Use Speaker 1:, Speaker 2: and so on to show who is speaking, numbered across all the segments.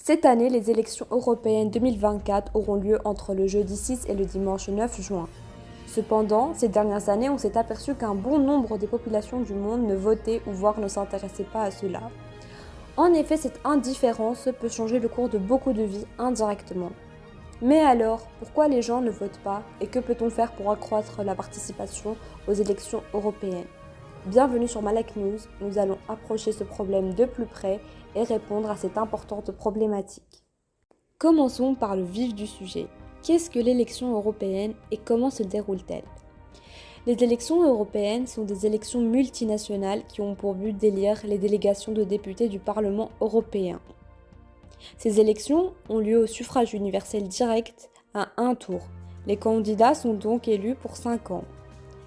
Speaker 1: Cette année, les élections européennes 2024 auront lieu entre le jeudi 6 et le dimanche 9 juin. Cependant, ces dernières années, on s'est aperçu qu'un bon nombre des populations du monde ne votaient ou voire ne s'intéressaient pas à cela. En effet, cette indifférence peut changer le cours de beaucoup de vies indirectement. Mais alors, pourquoi les gens ne votent pas et que peut-on faire pour accroître la participation aux élections européennes ? Bienvenue sur Malek News, nous allons approcher ce problème de plus près et répondre à cette importante problématique. Commençons par le vif du sujet. Qu'est-ce que l'élection européenne et comment se déroule-t-elle ? Les élections européennes sont des élections multinationales qui ont pour but d'élire les délégations de députés du Parlement européen. Ces élections ont lieu au suffrage universel direct à un tour. Les candidats sont donc élus pour 5 ans.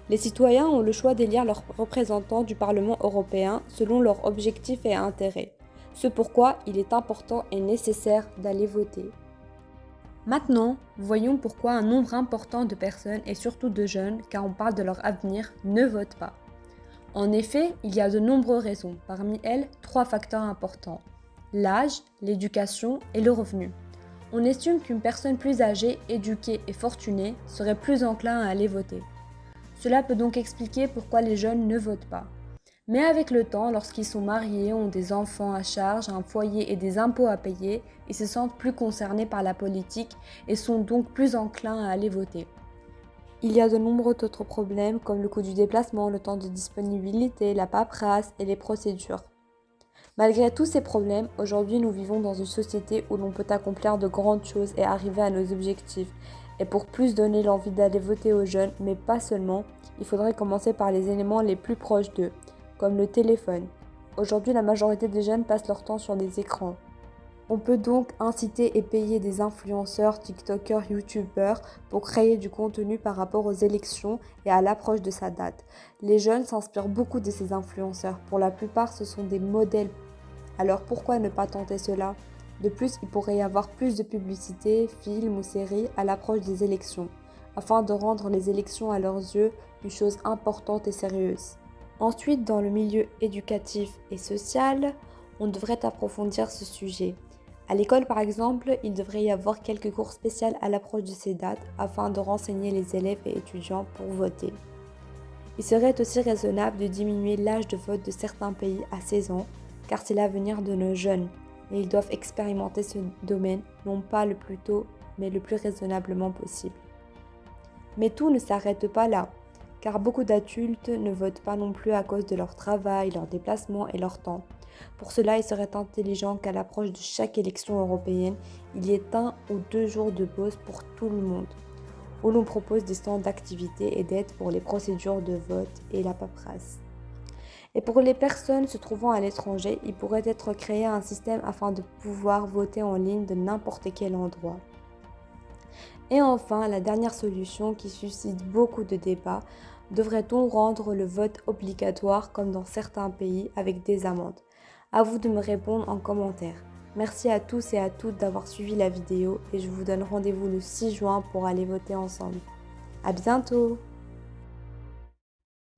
Speaker 1: Les citoyens ont le choix d'élire leurs représentants du Parlement européen selon leurs objectifs et intérêts. C'est pourquoi il est important et nécessaire d'aller voter. Maintenant, voyons pourquoi un nombre important de personnes, et surtout de jeunes, car on parle de leur avenir, ne votent pas. En effet, il y a de nombreuses raisons, parmi elles 3 facteurs importants. L'âge, l'éducation et le revenu. On estime qu'une personne plus âgée, éduquée et fortunée serait plus enclin à aller voter. Cela peut donc expliquer pourquoi les jeunes ne votent pas. Mais avec le temps, lorsqu'ils sont mariés, ont des enfants à charge, un foyer et des impôts à payer, ils se sentent plus concernés par la politique et sont donc plus enclins à aller voter. Il y a de nombreux autres problèmes comme le coût du déplacement, le temps de disponibilité, la paperasse et les procédures. Malgré tous ces problèmes, aujourd'hui nous vivons dans une société où l'on peut accomplir de grandes choses et arriver à nos objectifs. Et pour plus donner l'envie d'aller voter aux jeunes, mais pas seulement, il faudrait commencer par les éléments les plus proches d'eux, comme le téléphone. Aujourd'hui, la majorité des jeunes passent leur temps sur des écrans. On peut donc inciter et payer des influenceurs, tiktokers, youtubeurs pour créer du contenu par rapport aux élections et à l'approche de sa date. Les jeunes s'inspirent beaucoup de ces influenceurs. Pour la plupart, ce sont des modèles. Alors pourquoi ne pas tenter cela ? De plus, il pourrait y avoir plus de publicité, films ou séries à l'approche des élections, afin de rendre les élections à leurs yeux une chose importante et sérieuse. Ensuite, dans le milieu éducatif et social, on devrait approfondir ce sujet. À l'école, par exemple, il devrait y avoir quelques cours spéciaux à l'approche de ces dates afin de renseigner les élèves et étudiants pour voter. Il serait aussi raisonnable de diminuer l'âge de vote de certains pays à 16 ans, car c'est l'avenir de nos jeunes et ils doivent expérimenter ce domaine, non pas le plus tôt, mais le plus raisonnablement possible. Mais tout ne s'arrête pas là, car beaucoup d'adultes ne votent pas non plus à cause de leur travail, leur déplacement et leur temps. Pour cela, il serait intelligent qu'à l'approche de chaque élection européenne, il y ait 1 ou 2 jours de pause pour tout le monde, où l'on propose des stands d'activités et d'aide pour les procédures de vote et la paperasse. Et pour les personnes se trouvant à l'étranger, il pourrait être créé un système afin de pouvoir voter en ligne de n'importe quel endroit. Et enfin, la dernière solution qui suscite beaucoup de débats, devrait-on rendre le vote obligatoire comme dans certains pays avec des amendes ? À vous de me répondre en commentaire. Merci à tous et à toutes d'avoir suivi la vidéo et je vous donne rendez-vous le 6 juin pour aller voter ensemble. À bientôt!